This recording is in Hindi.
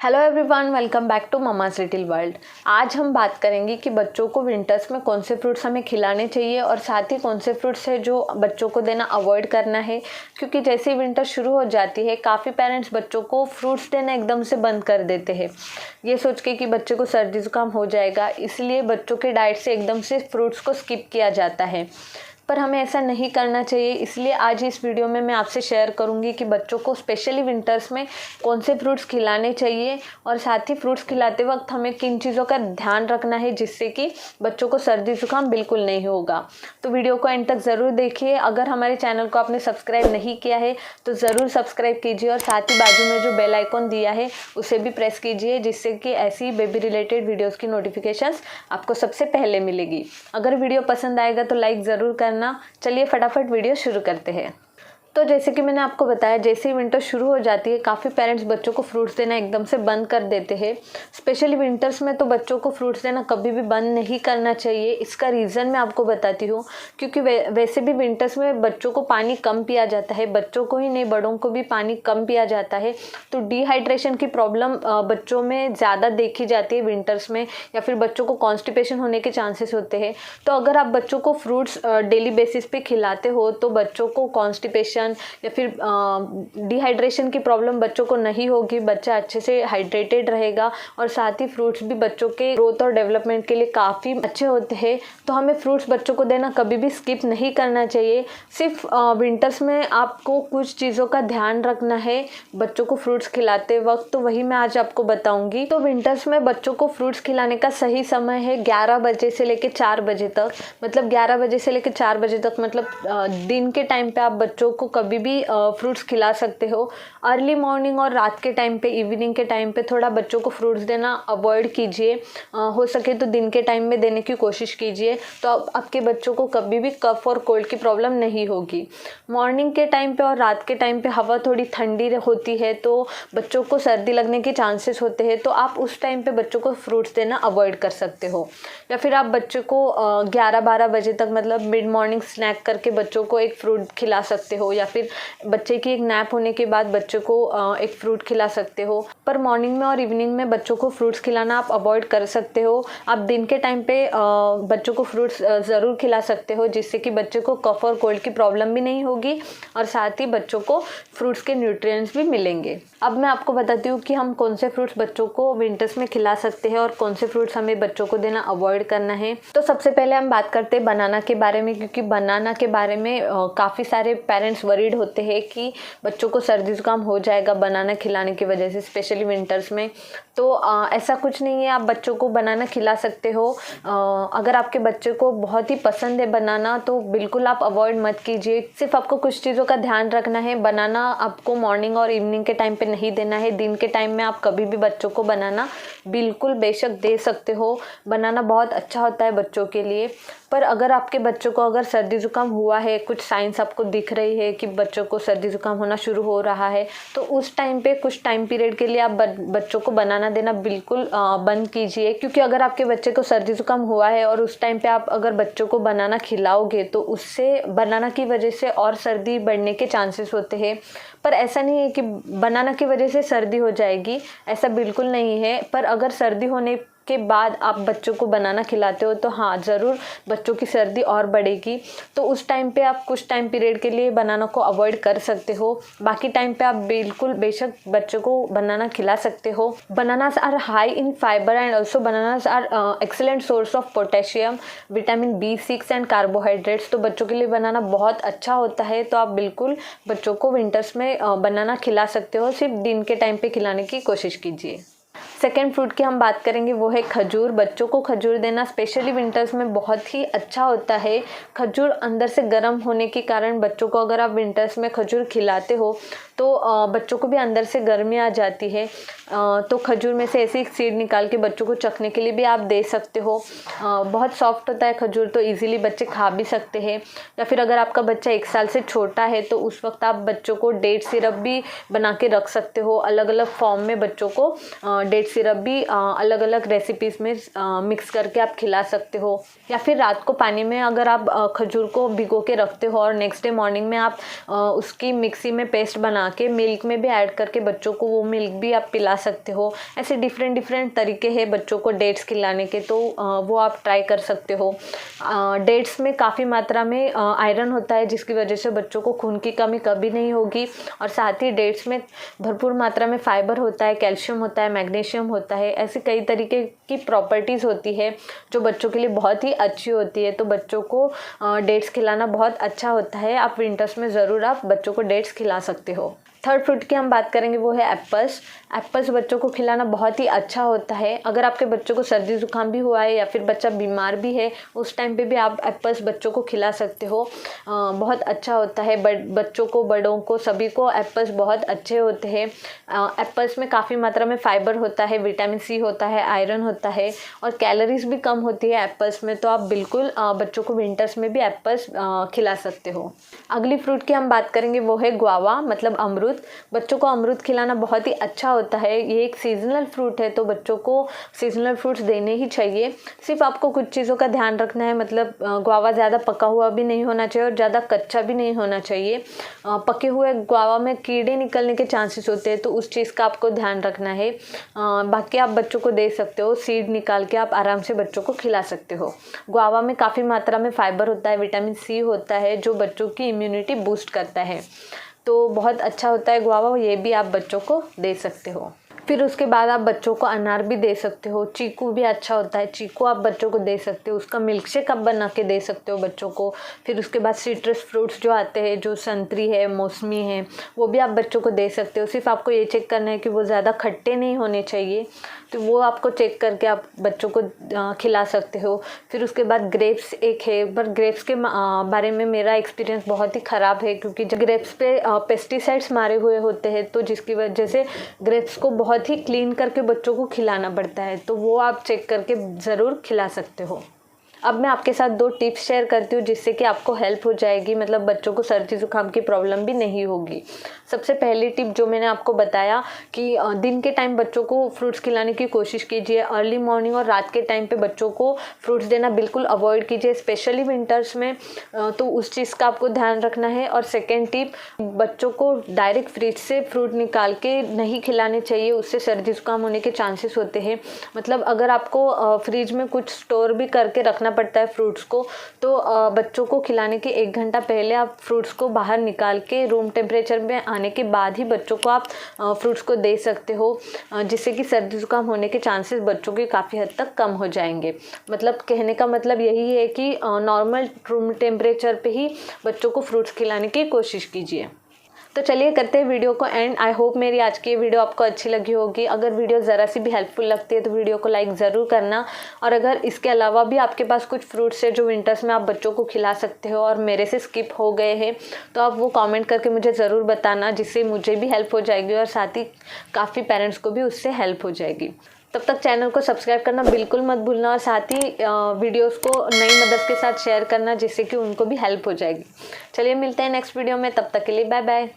Hello everyone, welcome back to mamma's little world. आज हम बात करेंगे कि बच्चों को विंटर्स में कौन से फ्रूट्स हमें खिलाने चाहिए और साथ ही कौन से फ्रूट्स है जो बच्चों को देना अवॉइड करना है। क्योंकि जैसे ही विंटर शुरू हो जाती है काफ़ी पेरेंट्स बच्चों को फ्रूट्स देना एकदम से बंद कर देते हैं, ये सोच के कि बच्चे को सर्दी जुकाम हो जाएगा, इसलिए बच्चों के डाइट से एकदम से फ्रूट्स को स्किप किया जाता है। पर हमें ऐसा नहीं करना चाहिए। इसलिए आज इस वीडियो में मैं आपसे शेयर करूंगी कि बच्चों को स्पेशली विंटर्स में कौन से फ्रूट्स खिलाने चाहिए और साथ ही फ्रूट्स खिलाते वक्त हमें किन चीज़ों का ध्यान रखना है जिससे कि बच्चों को सर्दी जुकाम बिल्कुल नहीं होगा। तो वीडियो को एंड तक ज़रूर देखिए। अगर हमारे चैनल को आपने सब्सक्राइब नहीं किया है तो ज़रूर सब्सक्राइब कीजिए और साथ ही बाजू में जो बेल आइकॉन दिया है उसे भी प्रेस कीजिए, जिससे कि ऐसी बेबी रिलेटेड वीडियोज़ की नोटिफिकेशंस आपको सबसे पहले मिलेगी। अगर वीडियो पसंद आएगा तो लाइक ज़रूर करना। चलिए फटाफट वीडियो शुरू करते हैं। तो जैसे कि मैंने आपको बताया, जैसे ही विंटर शुरू हो जाती है काफ़ी पेरेंट्स बच्चों को फ्रूट्स देना एकदम से बंद कर देते हैं। स्पेशली विंटर्स में तो बच्चों को फ्रूट्स देना कभी भी बंद नहीं करना चाहिए। इसका रीज़न मैं आपको बताती हूँ। क्योंकि वैसे भी विंटर्स में बच्चों को पानी कम पिया जाता है, बच्चों को ही नहीं बड़ों को भी पानी कम पिया जाता है। तो डिहाइड्रेशन की प्रॉब्लम बच्चों में ज़्यादा देखी जाती है विंटर्स में, या फिर बच्चों को कॉन्स्टिपेशन होने के चांसेस होते हैं। तो अगर आप बच्चों को फ्रूट्स डेली बेसिस पे खिलाते हो तो बच्चों को कॉन्स्टिपेशन या फिर डिहाइड्रेशन की प्रॉब्लम बच्चों को नहीं होगी। बच्चा अच्छे से हाइड्रेटेड रहेगा और साथ ही फ्रूट्स भी बच्चों के ग्रोथ और डेवलपमेंट के लिए काफ़ी अच्छे होते हैं। तो हमें फ्रूट्स बच्चों को देना कभी भी स्किप नहीं करना चाहिए। सिर्फ विंटर्स में आपको कुछ चीज़ों का ध्यान रखना है बच्चों को फ्रूट्स खिलाते वक्त, तो वही मैं आज आपको बताऊंगी। तो विंटर्स में बच्चों को फ्रूट्स खिलाने का सही समय है 11 बजे से लेकर 4 बजे तक। मतलब 11 बजे से लेकर 4 बजे तक मतलब दिन के टाइम पे आप बच्चों को कभी भी फ्रूट्स खिला सकते हो। अर्ली मॉर्निंग और रात के टाइम पे, इवनिंग के टाइम पे थोड़ा बच्चों को फ्रूट्स देना अवॉइड कीजिए। हो सके तो दिन के टाइम में देने की कोशिश कीजिए, तो आपके बच्चों को कभी भी कफ और कोल्ड की प्रॉब्लम नहीं होगी। मॉर्निंग के टाइम पे और रात के टाइम पे हवा थोड़ी ठंडी होती है तो बच्चों को सर्दी लगने के चांसेस होते हैं। तो आप उस टाइम पे बच्चों को फ्रूट्स देना अवॉइड कर सकते हो। या फिर आप बच्चों को 11-12 बजे तक मतलब मिड मॉर्निंग स्नैक करके बच्चों को एक फ्रूट खिला सकते हो, या फिर बच्चे की एक नैप होने के बाद बच्चों को एक फ्रूट खिला सकते हो। पर मॉर्निंग में और इवनिंग में बच्चों को फ्रूट्स खिलाना आप अवॉइड कर सकते हो। आप दिन के टाइम पे बच्चों को फ्रूट्स ज़रूर खिला सकते हो, जिससे कि बच्चे को कफ और कोल्ड की प्रॉब्लम भी नहीं होगी और साथ ही बच्चों को फ्रूट्स के न्यूट्रिएंट्स भी मिलेंगे। अब मैं आपको बताती हूँ कि हम कौन से फ्रूट्स बच्चों को विंटर्स में खिला सकते हैं और कौन से फ्रूट्स हमें बच्चों को देना अवॉइड करना है। तो सबसे पहले हम बात करते हैं बनाना के बारे में, क्योंकि बनाना के बारे में काफ़ी सारे पेरेंट्स वरीड होते हैं कि बच्चों को सर्दी जुकाम हो जाएगा बनाना खिलाने की वजह से, स्पेशली विंटर्स में। तो ऐसा कुछ नहीं है, आप बच्चों को बनाना खिला सकते हो। अगर आपके बच्चे को बहुत ही पसंद है बनाना तो बिल्कुल आप अवॉइड मत कीजिए। सिर्फ आपको कुछ चीज़ों का ध्यान रखना है। बनाना आपको मॉर्निंग और इवनिंग के टाइम पे नहीं देना है। दिन के टाइम में आप कभी भी बच्चों को बनाना बिल्कुल बेशक दे सकते हो। बनाना बहुत अच्छा होता है बच्चों के लिए। पर अगर आपके बच्चों को अगर सर्दी जुकाम हुआ है, कुछ साइंस आपको दिख रही है कि बच्चों को सर्दी जुकाम होना शुरू हो रहा है, तो उस टाइम पे कुछ टाइम पीरियड के लिए आप बच्चों को बनाना देना बिल्कुल बंद कीजिए। क्योंकि अगर आपके बच्चे को सर्दी जुकाम हुआ है और उस टाइम पे आप अगर बच्चों को बनाना खिलाओगे तो उससे बनाना की वजह से और सर्दी बढ़ने के चांसेस होते हैं। पर ऐसा नहीं है कि बनाना की वजह से सर्दी हो जाएगी, ऐसा बिल्कुल नहीं है। पर अगर सर्दी होने के बाद आप बच्चों को बनाना खिलाते हो तो हाँ ज़रूर बच्चों की सर्दी और बढ़ेगी। तो उस टाइम पे आप कुछ टाइम पीरियड के लिए बनाना को अवॉइड कर सकते हो। बाकी टाइम पे आप बिल्कुल बेशक बच्चों को बनाना खिला सकते हो। Bananas are high in fibre and also bananas are excellent source of potassium, vitamin B6 and carbohydrates. तो बच्चों के लिए बनाना बहुत अच्छा होता है। तो आप बिल्कुल बच्चों को विंटर्स में बनाना खिला सकते हो। सिर्फ दिन के टाइम पे खिलाने की कोशिश कीजिए। सेकेंड फ्रूट की हम बात करेंगे, वो है खजूर। बच्चों को खजूर देना स्पेशली विंटर्स में बहुत ही अच्छा होता है। खजूर अंदर से गर्म होने के कारण बच्चों को अगर आप विंटर्स में खजूर खिलाते हो तो बच्चों को भी अंदर से गर्मी आ जाती है। तो खजूर में से ऐसे एक सीड निकाल के बच्चों को चखने के लिए भी आप दे सकते हो। बहुत सॉफ्ट होता है खजूर, तो इजीली बच्चे खा भी सकते हैं। या फिर अगर आपका बच्चा 1 साल से छोटा है तो उस वक्त आप बच्चों को डेट सिरप भी बना के रख सकते हो। अलग अलग फॉर्म में बच्चों को डेट सिरप भी अलग अलग रेसिपीज़ में मिक्स करके आप खिला सकते हो। या फिर रात को पानी में अगर आप खजूर को भिगो के रखते हो और नेक्स्ट डे मॉर्निंग में आप उसकी मिक्सी में पेस्ट बना के मिल्क में भी ऐड करके बच्चों को वो मिल्क भी आप पिला सकते हो। ऐसे डिफरेंट डिफरेंट तरीके हैं बच्चों को डेट्स खिलाने के, तो वो आप ट्राई कर सकते हो। डेट्स में काफ़ी मात्रा में आयरन होता है, जिसकी वजह से बच्चों को खून की कमी कभी नहीं होगी। और साथ ही डेट्स में भरपूर मात्रा में फाइबर होता है, कैल्शियम होता है, मैग्नीशियम होता है। ऐसी कई तरीके की प्रॉपर्टीज़ होती है जो बच्चों के लिए बहुत ही अच्छी होती है। तो बच्चों को डेट्स खिलाना बहुत अच्छा होता है। आप विंटर्स में ज़रूर आप बच्चों को डेट्स खिला सकते हो। थर्ड फ्रूट की हम बात करेंगे, वो है एप्पल्स। एप्पल्स बच्चों को खिलाना बहुत ही अच्छा होता है। अगर आपके बच्चों को सर्दी जुकाम भी हुआ है या फिर बच्चा बीमार भी है, उस टाइम पे भी आप एप्पल्स बच्चों को खिला सकते हो। बहुत अच्छा होता है। बच्चों को, बड़ों को, सभी को एप्पल्स बहुत अच्छे होते हैं। एप्पल्स में काफ़ी मात्रा में फाइबर होता है, विटामिन सी होता है, आयरन होता है और कैलोरीज भी कम होती है एप्पल्स में। तो आप बिल्कुल बच्चों को विंटर्स में भी एप्पल्स खिला सकते हो। अगली फ्रूट की हम बात करेंगे, वो है गुआवा, मतलब अमरूद। बच्चों को अमरूद खिलाना बहुत ही अच्छा होता है। ये एक सीजनल फ्रूट है, तो बच्चों को सीजनल फ्रूट्स देने ही चाहिए। सिर्फ आपको कुछ चीज़ों का ध्यान रखना है, मतलब गुआवा ज़्यादा पका हुआ भी नहीं होना चाहिए और ज़्यादा कच्चा भी नहीं होना चाहिए। पके हुए गुआवा में कीड़े निकलने के चांसेस होते हैं, तो उस चीज़ का आपको ध्यान रखना है। बाकी आप बच्चों को दे सकते हो, सीड निकाल के आप आराम से बच्चों को खिला सकते हो। गुआवा में काफ़ी मात्रा में फाइबर होता है, विटामिन सी होता है, जो बच्चों की इम्यूनिटी बूस्ट करता है। तो बहुत अच्छा होता है गुआवा, ये भी आप बच्चों को दे सकते हो। फिर उसके बाद आप बच्चों को अनार भी दे सकते हो। चीकू भी अच्छा होता है, चीकू आप बच्चों को दे सकते हो, उसका मिल्क शेक आप बना के दे सकते हो बच्चों को। फिर उसके बाद सिट्रस फ्रूट्स जो आते हैं, जो संतरी है, मौसमी है, वो भी आप बच्चों को दे सकते हो। सिर्फ आपको ये चेक करना है कि वो ज़्यादा खट्टे नहीं होने चाहिए, तो वो आपको चेक करके आप बच्चों को खिला सकते हो। फिर उसके बाद ग्रेप्स एक है, पर ग्रेप्स के बारे में मेरा एक्सपीरियंस बहुत ही ख़राब है, क्योंकि जब ग्रेप्स पे पेस्टिसाइड्स मारे हुए होते हैं, तो जिसकी वजह से ग्रेप्स को बहुत ही क्लीन करके बच्चों को खिलाना पड़ता है। तो वो आप चेक करके ज़रूर खिला सकते हो। अब मैं आपके साथ 2 टिप्स शेयर करती हूँ, जिससे कि आपको हेल्प हो जाएगी, मतलब बच्चों को सर्दी जुकाम की प्रॉब्लम भी नहीं होगी। सबसे पहली टिप जो मैंने आपको बताया कि दिन के टाइम बच्चों को फ्रूट्स खिलाने की कोशिश कीजिए। अर्ली मॉर्निंग और रात के टाइम पे बच्चों को फ्रूट्स देना बिल्कुल अवॉइड कीजिए, स्पेशली विंटर्स में। तो उस चीज़ का आपको ध्यान रखना है। और सेकेंड टिप, बच्चों को डायरेक्ट फ्रिज से फ्रूट निकाल के नहीं खिलाने चाहिए, उससे सर्दी जुकाम होने के चांसेस होते हैं। मतलब अगर आपको फ्रिज में कुछ स्टोर भी करके रखना पड़ता है फ्रूट्स को, तो बच्चों को खिलाने के 1 घंटा पहले आप फ्रूट्स को बाहर निकाल के रूम टेम्परेचर में आने के बाद ही बच्चों को आप फ्रूट्स को दे सकते हो, जिससे कि सर्दी जुकाम होने के चांसेस बच्चों के काफ़ी हद तक कम हो जाएंगे। मतलब कहने का मतलब यही है कि नॉर्मल रूम टेम्परेचर पे ही बच्चों को फ्रूट्स खिलाने की कोशिश कीजिए। तो चलिए करते हैं वीडियो को एंड। आई होप मेरी आज की वीडियो आपको अच्छी लगी होगी। अगर वीडियो ज़रा सी भी हेल्पफुल लगती है तो वीडियो को लाइक ज़रूर करना। और अगर इसके अलावा भी आपके पास कुछ फ्रूट्स है जो विंटर्स में आप बच्चों को खिला सकते हो और मेरे से स्किप हो गए हैं, तो आप वो कमेंट करके मुझे ज़रूर बताना, जिससे मुझे भी हेल्प हो जाएगी और साथ ही काफ़ी पेरेंट्स को भी उससे हेल्प हो जाएगी। तब तक चैनल को सब्सक्राइब करना बिल्कुल मत भूलना और साथ ही वीडियोस को नई मदर्स के साथ शेयर करना, जिससे कि उनको भी हेल्प हो जाएगी। चलिए मिलते हैं नेक्स्ट वीडियो में, तब तक के लिए बाय बाय।